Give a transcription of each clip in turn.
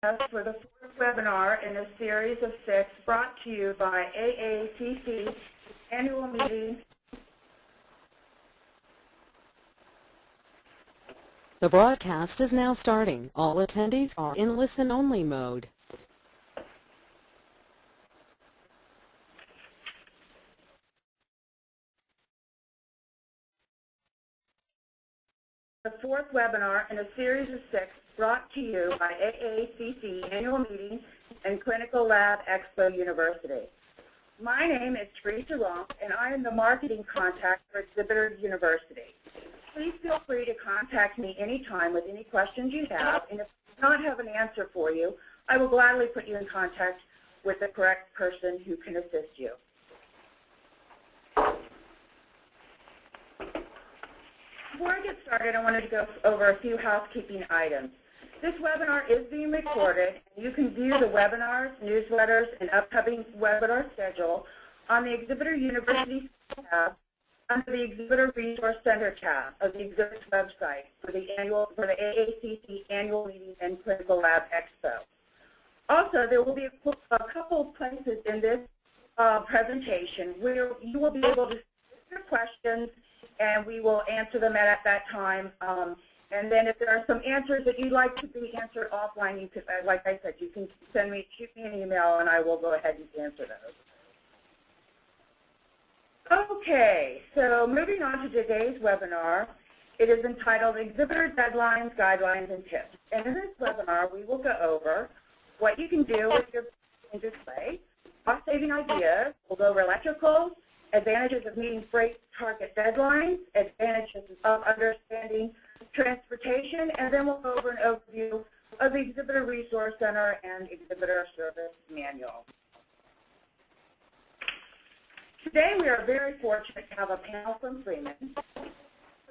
us for the fourth webinar in a series of 6 brought to you by AACC annual meeting. The broadcast is now starting. All attendees are in listen-only mode. The fourth webinar in a series of 6 brought to you by AACC annual meeting and Clinical Lab Expo University. My name is Teresa Ronk, and I am the marketing contact for Exhibitor University. Please feel free to contact me anytime with any questions you have, and if I do not have an answer for you, I will gladly put you in contact with the correct person who can assist you. Before I get started, I wanted to go over a few housekeeping items. This webinar is being recorded, and you can view the webinars, newsletters, and upcoming webinar schedule on the Exhibitor University tab under the Exhibitor Resource Center tab of the Exhibitor's website for the AACC annual meeting and Clinical Lab Expo. Also, there will be a couple of places in this presentation where you will be able to submit your questions, and we will answer them at that time. And then if there are some answers that you'd like to be answered offline, you could, like I said, you can shoot me an email, and I will go ahead and answer those. Okay, so moving on to today's webinar, it is entitled Exhibitor Deadlines, Guidelines, and Tips. And in this webinar, we will go over what you can do with your display, cost-saving ideas, we'll go over electrical, advantages of meeting freight target deadlines, advantages of understanding transportation, and then we'll go over an overview of the Exhibitor Resource Center and Exhibitor Service Manual. Today we are very fortunate to have a panel from Freeman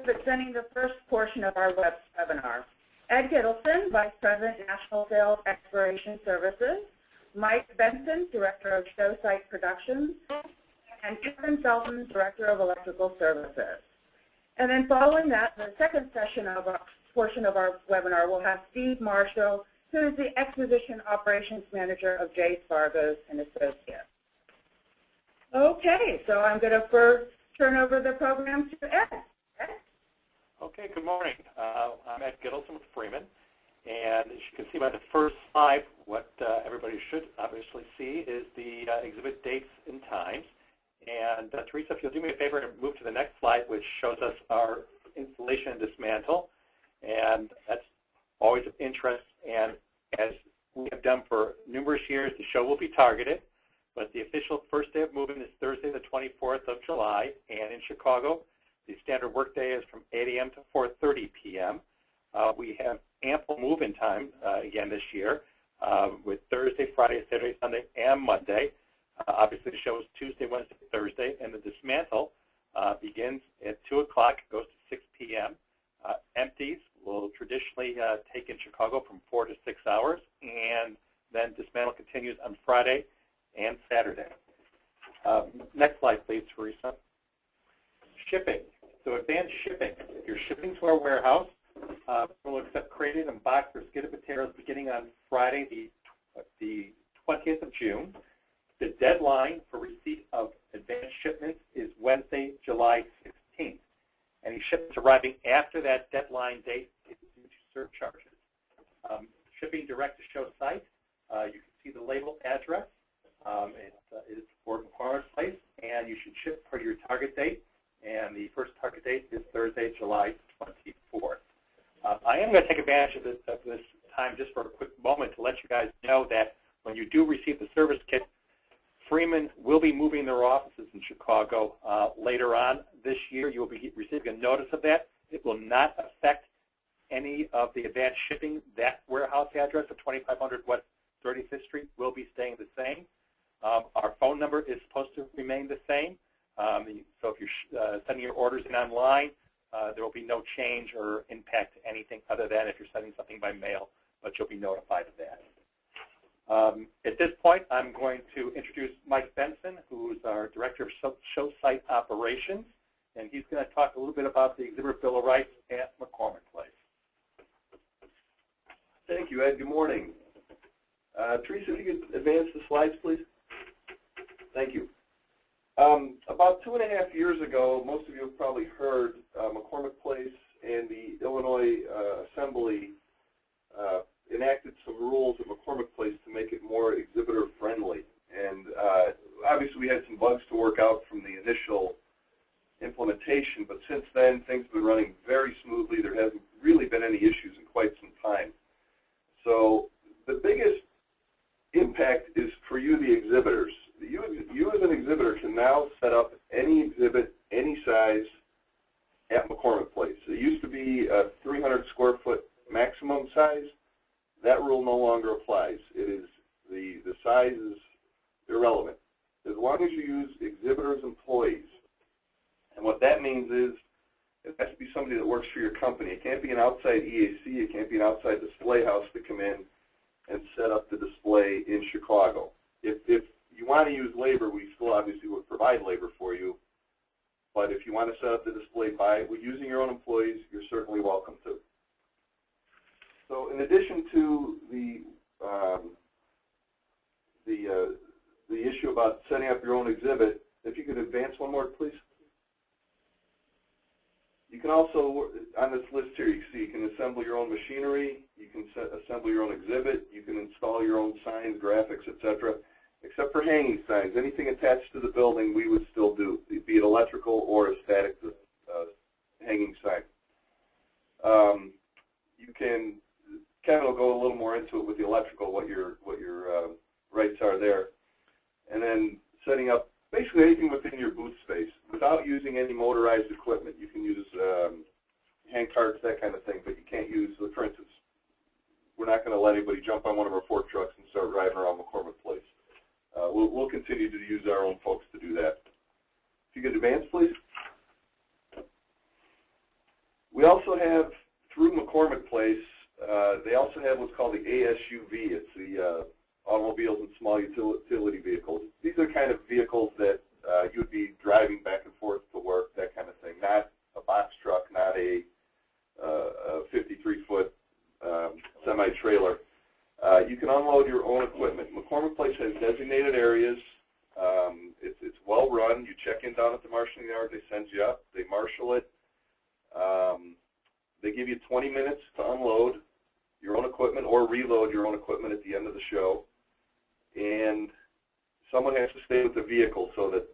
presenting the first portion of our webinar. Ed Gittleson, Vice President, National Sales Exploration Services, Mike Benson, Director of Show Site Productions, and Kevin Felton, Director of Electrical Services. And then following that, the second session of our portion of our webinar will have Steve Marshall, who is the Exposition Operations Manager of J. Spargos & Associates. Okay, so I'm going to first turn over the program to Ed. Ed? Okay, good morning. I'm Ed Gittleson with Freeman, and as you can see by the first slide, what everybody should obviously see is the exhibit dates and times. And Teresa, if you'll do me a favor and move to the next slide, which shows us our installation and dismantle. And that's always of interest. And as we have done for numerous years, the show will be targeted. But the official first day of moving is Thursday, the 24th of July. And in Chicago, the standard workday is from 8 a.m. to 4:30 p.m. We have ample move-in time again this year with Thursday, Friday, Saturday, Sunday, and Monday. Obviously, the show is Tuesday, Wednesday, Thursday, and the dismantle begins at 2 o'clock, goes to 6 p.m. Empties will traditionally take in Chicago from 4 to 6 hours, and then dismantle continues on Friday and Saturday. Next slide, please, Teresa. Shipping. So advanced shipping. If you're shipping to our warehouse, we'll accept crated and boxed or skidded materials beginning on Friday, the 20th of June. The deadline for receipt of advanced shipments is Wednesday, July 16th. Any shipments arriving after that deadline date is due to surcharges. Shipping direct to show site, you can see the label address. It is Fort McQuarrie Place, and you should ship for your target date. And the first target date is Thursday, July 24th. I am going to take advantage of this time just for a quick moment to let you guys know that when you do receive the service kit, Freeman will be moving their offices in Chicago later on this year. You will be receiving a notice of that. It will not affect any of the advanced shipping. That warehouse address of 2500 West 35th Street will be staying the same. Our phone number is supposed to remain the same. So if you're sending your orders in online, there will be no change or impact to anything other than if you're sending something by mail, but you'll be notified of that. At this point, I'm going to introduce Mike Benson, who is our Director of Show Site Operations, and he's going to talk a little bit about the Exhibitor Bill of Rights at McCormick Place. Thank you, Ed. Good morning. Teresa, if you could advance the slides, please. Thank you. About 2.5 years ago, most of you have probably heard McCormick Place and the Illinois Assembly enacted some rules at McCormick Place to make it more exhibitor friendly. And obviously we had some bugs to work out from the initial implementation, but since then things have been running very smoothly. There hasn't really been any issues in quite some time. So the biggest impact is for you, the exhibitors. You as an exhibitor can now set up any exhibit, any size at McCormick Place. It used to be a 300 square foot maximum size. That rule no longer applies. It is the size is irrelevant as long as you use exhibitors' employees. And what that means is it has to be somebody that works for your company. It can't be an outside EAC. It can't be an outside display house to come in and set up the display in Chicago. If you want to use labor, we still obviously would provide labor for you. But if you want to set up the display using your own employees, you're certainly welcome to. So in addition to the issue about setting up your own exhibit, if you could advance one more, please. You can also, on this list here, you see you can assemble your own machinery, you can assemble your own exhibit, you can install your own signs, graphics, etc. Except for hanging signs. Anything attached to the building we would still do, be it electrical or a static hanging sign. You can, Kevin will go a little more into it with the electrical, what your rights are there. And then setting up basically anything within your booth space without using any motorized equipment. You can use hand carts, that kind of thing, but you can't use, for instance, we're not going to let anybody jump on one of our fork trucks and start driving around McCormick Place. We'll continue to use our own folks to do that. If you could advance, please. We also have, through McCormick Place, they also have what's called the ASUV. It's the automobiles and small utility vehicles. These are kind of vehicles that you would be driving back and forth to work, that kind of thing. Not a box truck, not a 53-foot semi-trailer. You can unload your own equipment. McCormick Place has designated areas. It's well run. You check in down at the marshaling yard. They send you up. They marshal it. They give you 20 minutes to unload your own equipment or reload your own equipment at the end of the show. And someone has to stay with the vehicle so that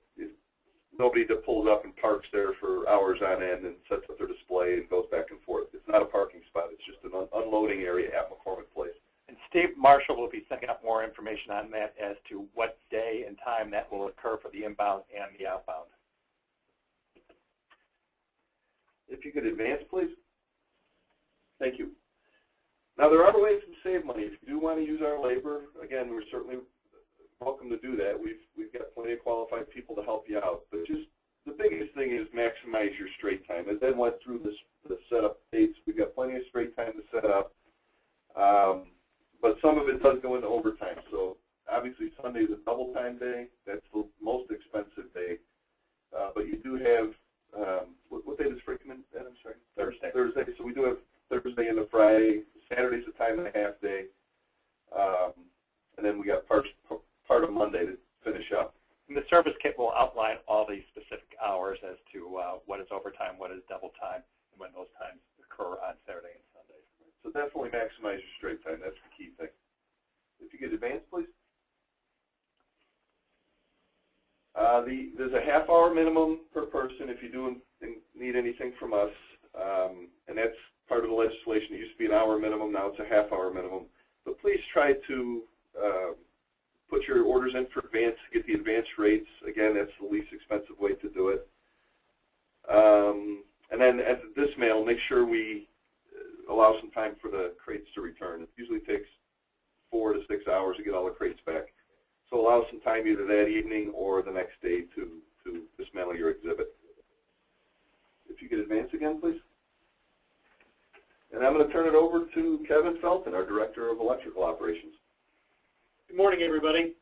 nobody that pulls up and parks there for hours on end and sets up their display and goes back and forth. It's not a parking spot. It's just an unloading area at McCormick Place. And Steve Marshall will be sending out more information on that as to what day and time that will occur for the inbound and the outbound. If you could advance, please. Thank you. Now, there are other ways to save money. If you do want to use our labor, again, we're certainly welcome to do that. We've got plenty of qualified people to help you out. But just the biggest thing is maximize your straight time. As Ed went through the setup dates, we've got plenty of straight time to set up. But some of it does go into overtime. So obviously Sunday is a double time day. That's the most expensive day. But you do have, what day does Frick come in? I'm sorry. Thursday. Thursday. So we do have Thursday and a Friday. Saturday's a time and a half day. And then we got part of Monday to finish up. And the service kit will outline all the specific hours as to what is overtime, what is double time, and when those times occur on Saturday and Sunday. So definitely maximize your straight time. That's the key thing. If you could advance, please. There's a half-hour minimum per person if you do need anything from us, and that's part of the legislation. It used to be an hour minimum. Now it's a half-hour minimum. But please try to put your orders in for advance, get the advance rates. Again, that's the least expensive way to do it. And then at this mail, make sure we allow some time for the crates to return. It usually takes 4 to 6 hours to get all the crates back. So allow some time either that evening or the next day to dismantle your exhibit. If you could advance again, please. And I'm going to turn it over to Kevin Felton, our Director of Electrical Operations. Good morning, everybody.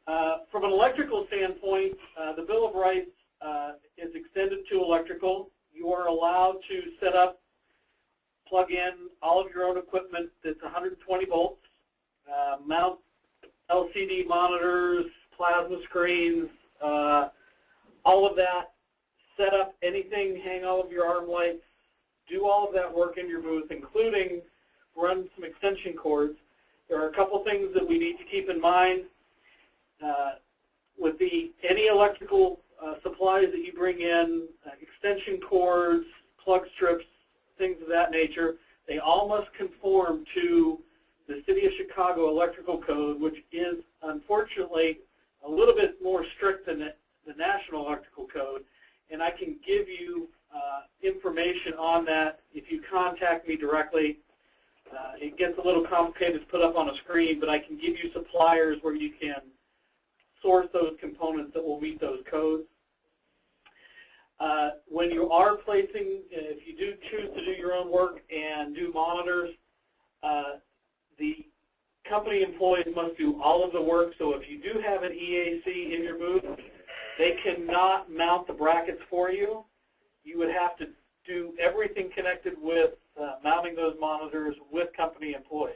From an electrical standpoint, the Bill of Rights is extended to electrical. You are allowed to set up, plug in all of your own equipment that's 120 volts mount LCD monitors, plasma screens, all of that, set up anything, hang all of your arm lights, do all of that work in your booth, including run some extension cords. There are a couple things that we need to keep in mind. With any electrical supplies that you bring in, extension cords, plug strips, things of that nature, they all must conform to the City of Chicago Electrical Code, which is unfortunately a little bit more strict than the National Electrical Code. And I can give you information on that if you contact me directly. It gets a little complicated to put up on a screen, but I can give you suppliers where you can source those components that will meet those codes. When you are placing, if you do choose to do your own work and do monitors, the company employees must do all of the work. So if you do have an EAC in your booth, they cannot mount the brackets for you. You would have to do everything connected with mounting those monitors with company employees.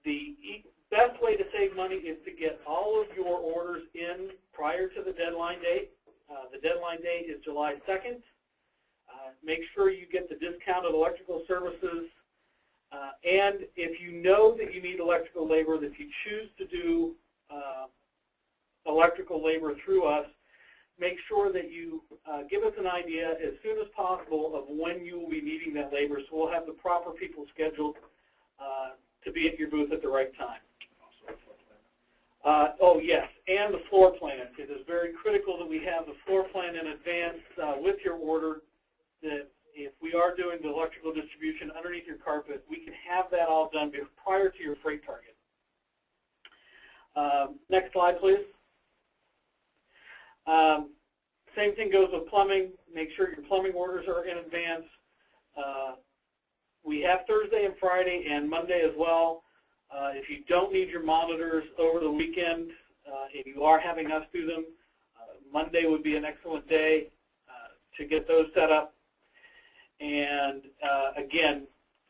The best way to save money is to get all of your orders in prior to the deadline date. The deadline date is July 2nd. Make sure you get the discounted electrical services. And if you know that you need electrical labor, that you choose to do electrical labor through us, make sure that you give us an idea as soon as possible of when you will be needing that labor, so we'll have the proper people scheduled to be at your booth at the right time. Oh yes, and the floor plan. It is very critical that we have the floor plan in advance with your order, that if we are doing the electrical distribution underneath your carpet, we can have that all done prior to your freight target. Next slide, please. Same thing goes with plumbing. Make sure your plumbing orders are in advance. We have Thursday and Friday and Monday as well. If you don't need your monitors over the weekend, if you are having us do them, Monday would be an excellent day to get those set up. And again,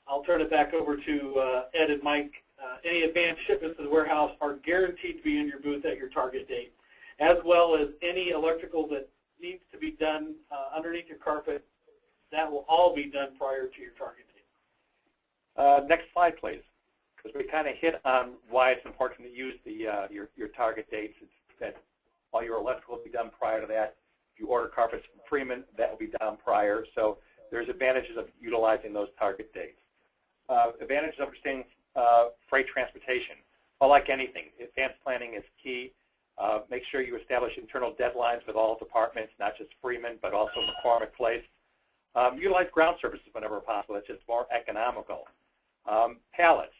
I'll turn it back over to Ed and Mike. Any advanced shipments to the warehouse are guaranteed to be in your booth at your target date, as well as any electrical that needs to be done underneath your carpet. That will all be done prior to your target date. Next slide, please. Because we kind of hit on why it's important to use the your target dates. It's that all your electrical will be done prior to that. If you order carpets from Freeman, that will be done prior. So there's advantages of utilizing those target dates. Advantages of understanding freight transportation. Well, like anything, advanced planning is key. Make sure you establish internal deadlines with all departments, not just Freeman, but also McCormick Place. Utilize ground services whenever possible. It's just more economical. Pallets.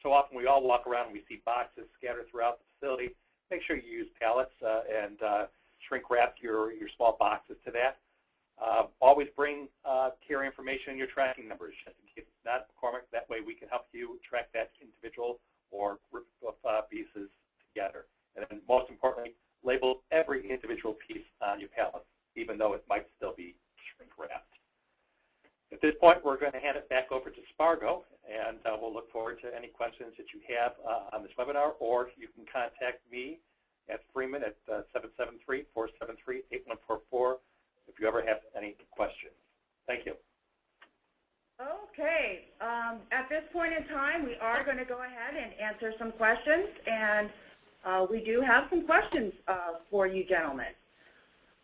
So often we all walk around and we see boxes scattered throughout the facility. Make sure you use pallets and shrink wrap your small boxes to that. Always bring carrier information in your tracking numbers, just in case it's not McCormick. That way we can help you track that individual or group of pieces together. And then most importantly, label every individual piece on your pallet, even though it might still be shrink wrapped. At this point, we're going to hand it back over to Spargo, and we'll look forward to any questions that you have on this webinar, or you can contact me at Freeman at 773-473-8144 if you ever have any questions. Thank you. Okay. At this point in time, we are going to go ahead and answer some questions, and we do have some questions for you gentlemen.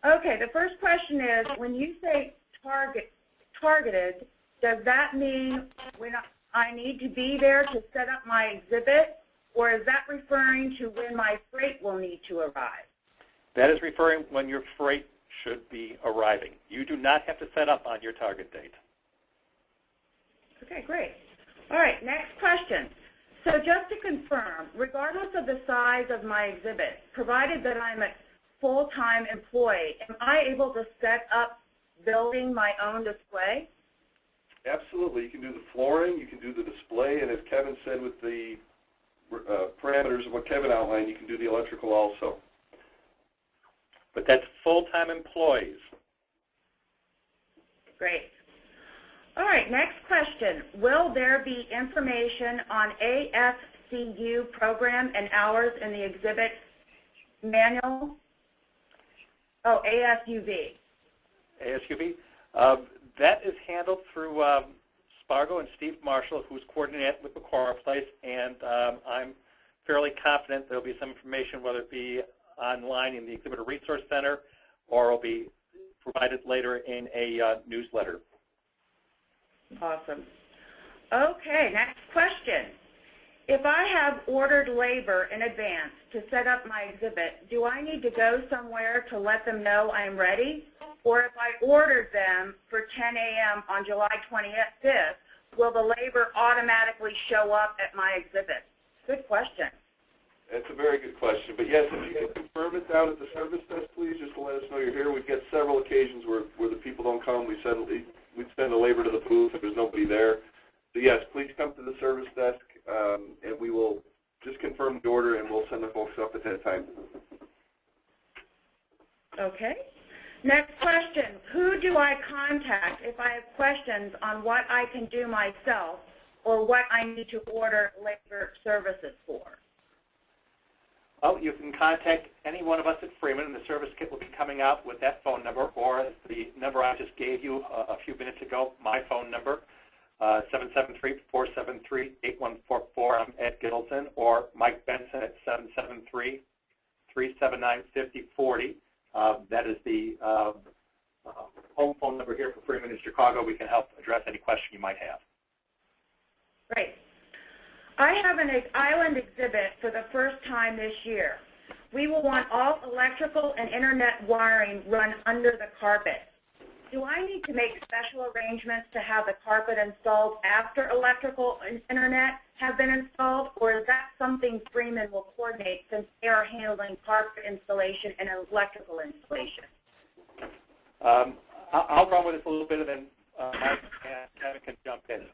Okay, the first question is, when you say targeted, does that mean when I need to be there to set up my exhibit, or is that referring to when my freight will need to arrive? That is referring when your freight should be arriving. You do not have to set up on your target date. Okay, great. All right, next question. So just to confirm, regardless of the size of my exhibit, provided that I'm a full-time employee, am I able to set up building my own display? Absolutely. You can do the flooring, you can do the display, and as Kevin said with the parameters of what Kevin outlined, you can do the electrical also. But that's full-time employees. Great. All right, next question. Will there be information on ASCU program and hours in the exhibit manual? Oh, ASUV. ASUV. That is handled through Spargo and Steve Marshall, who's coordinated with McCormick Place, and I'm fairly confident there'll be some information, whether it be online in the Exhibitor Resource Center or it'll be provided later in a newsletter. Awesome. Okay, next question. If I have ordered labor in advance to set up my exhibit, do I need to go somewhere to let them know I'm ready? Or if I ordered them for 10 a.m. on July 25th, will the labor automatically show up at my exhibit? Good question. That's a very good question. But yes, if you can confirm it down at the service desk, please, just to let us know you're here. We've got several occasions where the people don't come. We send the labor to the booth if there's nobody there. So yes, please come to the service desk, and we will just confirm the order, and we'll send the folks up at that time. Okay. Next question. Who do I contact if I have questions on what I can do myself or what I need to order labor services for? Well, you can contact any one of us at Freeman, and the service kit will be coming out with that phone number, or the number I just gave you a few minutes ago, my phone number, 773-473-8144. I'm Ed Gittleson, or Mike Benson at 773-379-5040. That is the home phone number here for Freeman in Chicago. We can help address any question you might have. Great. I have an island exhibit for the first time this year. We will want all electrical and internet wiring run under the carpet. Do I need to make special arrangements to have the carpet installed after electrical and internet have been installed, or is that something Freeman will coordinate since they are handling carpet installation and electrical installation? I'll run with this a little bit, and then Mike and Kevin can jump in.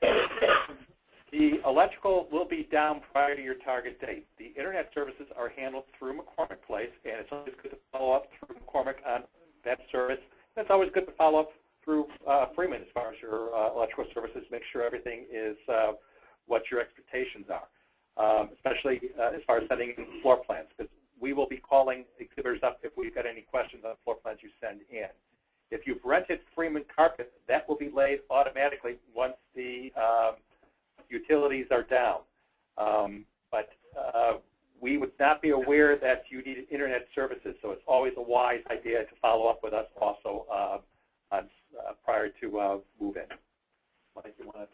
The electrical will be down prior to your target date. The internet services are handled through McCormick Place, and it's always good to follow up through McCormick on that service. It's always good to follow up through Freeman as far as your electrical services, make sure everything is what your expectations are, especially as far as sending in floor plans, because we will be calling exhibitors up if we've got any questions on floor plans you send in. If you've rented Freeman carpet, that will be laid automatically once the utilities are down. But we would not be aware that you needed internet services, so it's always a wise idea to follow up with us also prior to move-in. Mike, you want to?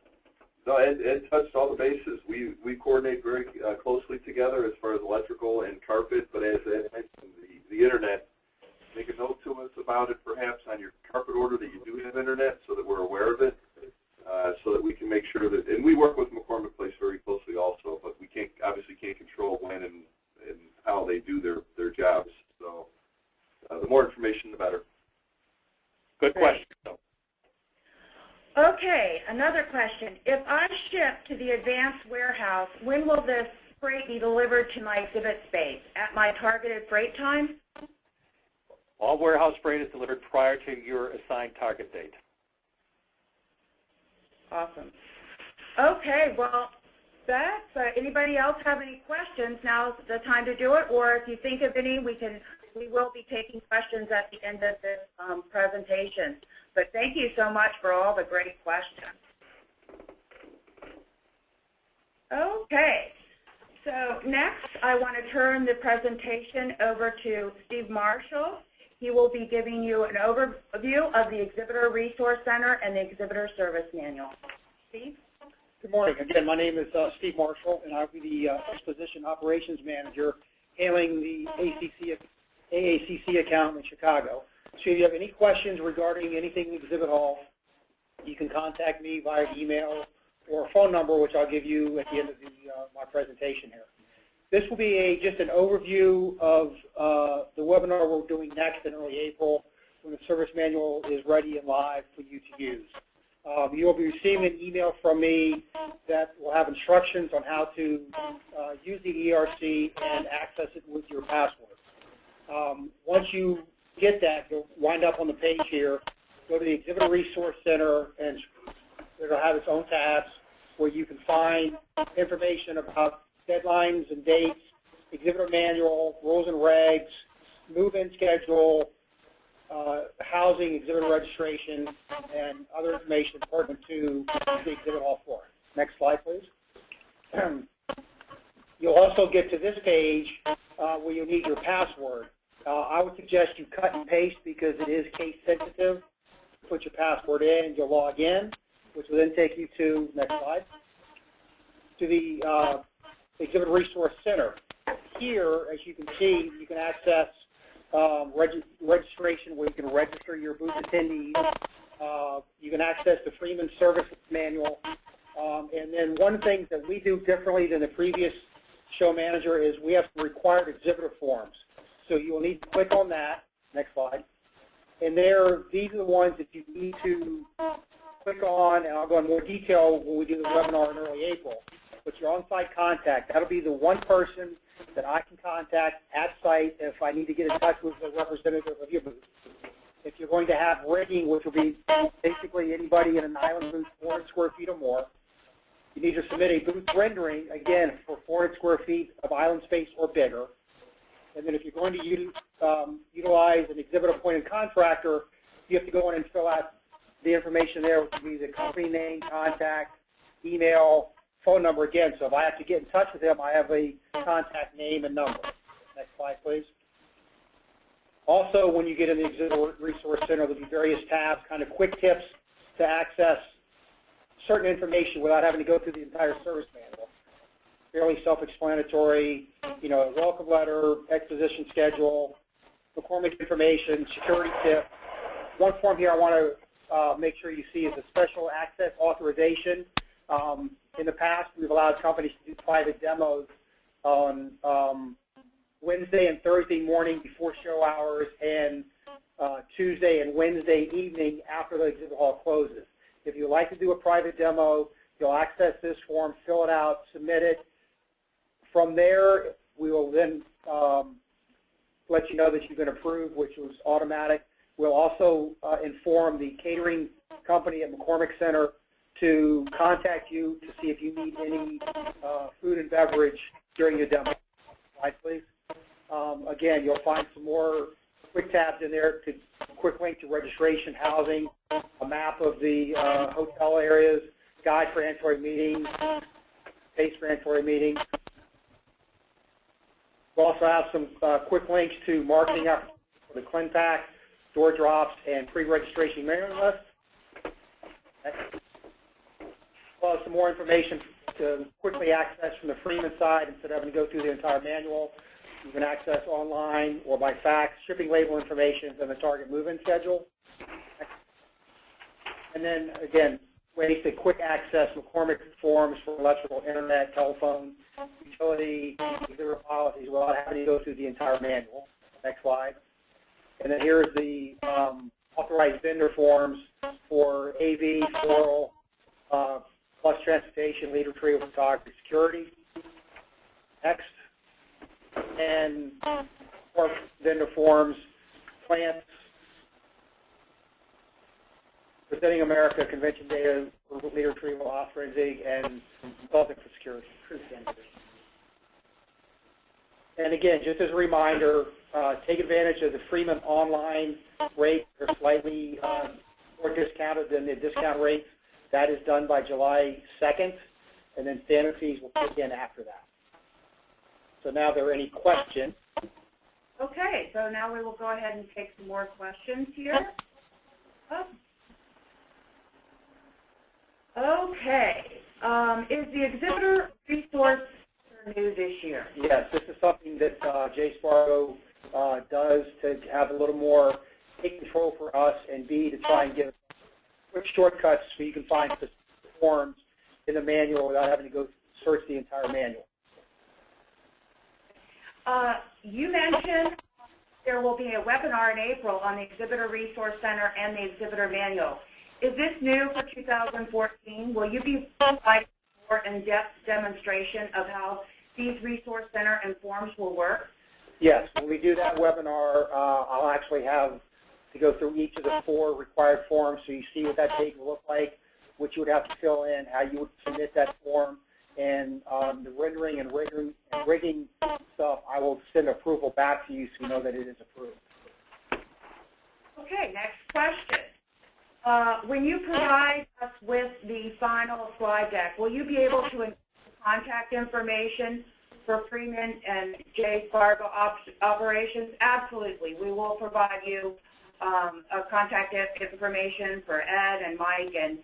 No, Ed touched all the bases. We coordinate very closely together as far as electrical and carpet, but as Ed mentioned, the internet, make a note to us about it perhaps on your carpet order that you do have internet so that we're aware of it. So that we can make sure that, and we work with McCormick Place very closely also, but we obviously can't control when and how they do their jobs. So the more information, the better. Good question. Okay, another question. If I ship to the advanced warehouse, when will this freight be delivered to my exhibit space? At my targeted freight time? All warehouse freight is delivered prior to your assigned target date. Awesome. Okay, well, that's, anybody else have any questions? Now's the time to do it, or if you think of any, we will be taking questions at the end of this presentation. But thank you so much for all the great questions. Okay, so next I want to turn the presentation over to Steve Marshall. He will be giving you an overview of the Exhibitor Resource Center and the Exhibitor Service Manual. Steve? Good morning. Again, my name is Steve Marshall, and I'll be the Exposition Operations Manager handling the AACC account in Chicago. So if you have any questions regarding anything in Exhibit Hall, you can contact me via email or a phone number, which I'll give you at the end of my presentation here. This will be just an overview of the webinar we're doing next in early April when the service manual is ready and live for you to use. You will be receiving an email from me that will have instructions on how to use the ERC and access it with your password. Once you get that, you'll wind up on the page here, go to the Exhibitor Resource Center, and it'll have its own tabs where you can find information about deadlines and dates, exhibitor manual, rules and regs, move-in schedule, housing, exhibitor registration, and other information important to the exhibit hall floor. Next slide, please. You'll also get to this page where you need your password. I would suggest you cut and paste because it is case sensitive. Put your password in, you'll log in, which will then take you to, next slide, to the Exhibit Resource Center. Here, as you can see, you can access registration where you can register your booth attendees. You can access the Freeman Service Manual. And then one thing that we do differently than the previous show manager is we have some required exhibitor forms. So you will need to click on that. Next slide. And these are the ones that you need to click on, and I'll go in more detail when we do the webinar in early April. But your on-site contact, that'll be the one person that I can contact at site if I need to get in touch with a representative of your booth. If you're going to have rigging, which will be basically anybody in an island booth 400 square feet or more, you need to submit a booth rendering, again, for 400 square feet of island space or bigger. And then if you're going to utilize an exhibit-appointed contractor, you have to go in and fill out the information there, which would be the company name, contact, email, phone number again. So if I have to get in touch with them, I have a contact name and number. Next slide, please. Also, when you get in the Exhibit Resource Center, there'll be various tabs, kind of quick tips to access certain information without having to go through the entire service manual. Fairly self-explanatory, you know, welcome letter, exposition schedule, McCormick information, security tip. One form here I want to make sure you see is a special access authorization. In the past, we've allowed companies to do private demos on Wednesday and Thursday morning before show hours and Tuesday and Wednesday evening after the exhibit hall closes. If you'd like to do a private demo, you'll access this form, fill it out, submit it. From there, we will then let you know that you've been approved, which was automatic. We'll also inform the catering company at McCormick Center to contact you to see if you need any food and beverage during your demo. Slide, please. Again, you'll find some more quick tabs in there, quick link to registration, housing, a map of the hotel areas, guide for ancillary meetings, space for ancillary meetings. We'll also have some quick links to marketing efforts for the ClinPack, door drops, and pre-registration mailing list. Well, some more information to quickly access from the Freeman side instead of having to go through the entire manual. You can access online or by fax, shipping label information, and the target move-in schedule. And then, again, ways to quick access McCormick forms for electrical, internet, telephone, utility, exhibitor policies without having to go through the entire manual. Next slide. And then here's the authorized vendor forms for AV, floral, plus transportation, lead retrieval, photography, security. Next. And more vendor forms, plants, Presenting America, convention data, lead retrieval, authorizing, and consulting for security. And again, just as a reminder, take advantage of the Freeman online rates. They're slightly more discounted than the discount rates. That is done by July 2nd, and then standard fees will kick in after that. So now are there any questions? Okay, so now we will go ahead and take some more questions here. Okay, is the exhibitor resource new this year? Yes, this is something that Jay Spargo does to have a little more take control for us, and B, to try and give quick shortcuts so you can find specific forms in the manual without having to go search the entire manual. You mentioned there will be a webinar in April on the Exhibitor Resource Center and the Exhibitor Manual. Is this new for 2014? Will you be providing more in-depth demonstration of how these Resource Center and forms will work? Yes, when we do that webinar, I'll actually have to go through each of the 4 required forms so you see what that page will look like. which you would have to fill in, how you would submit that form, and the rendering and rigging stuff, I will send approval back to you so you know that it is approved. Okay, next question. When you provide us with the final slide deck, will you be able to include contact information for Freeman and Jay Fargo operations? Absolutely. We will provide you contact information for Ed and Mike and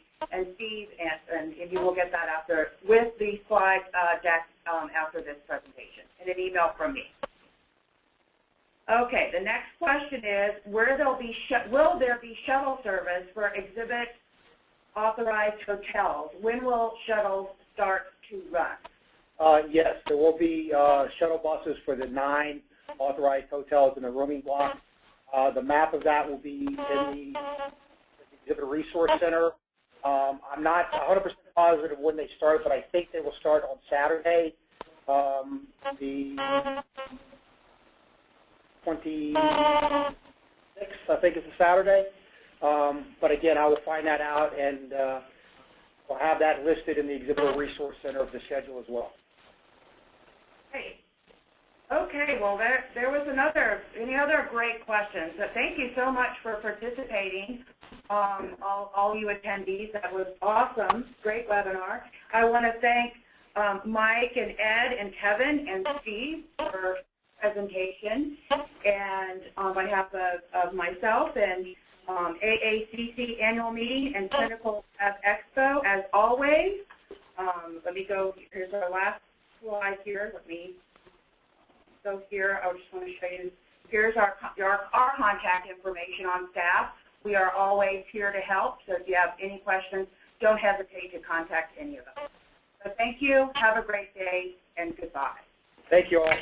Steve, and you will get that after with the slide deck after this presentation in an email from me. Okay, the next question is, will there be shuttle service for exhibit authorized hotels? When will shuttles start to run? Yes, there will be shuttle buses for the 9 authorized hotels in the rooming block. The map of that will be in the Exhibit Resource Center. I'm not 100% positive when they start, but I think they will start on Saturday, the 26th, I think it's a Saturday. But again, I will find that out, and we'll have that listed in the Exhibitor Resource Center of the schedule as well. Great. Okay, well, there was any other great questions. So thank you so much for participating, all you attendees. That was awesome. Great webinar. I want to thank Mike and Ed and Kevin and Steve for presentation, and on behalf of myself and AACC annual meeting and Clinical Expo, as always. Let me go, here's our last slide here. Let me go here. I just want to show you, here's our contact information on staff. We are always here to help, so if you have any questions, don't hesitate to contact any of us. So thank you, have a great day, and goodbye. Thank you all.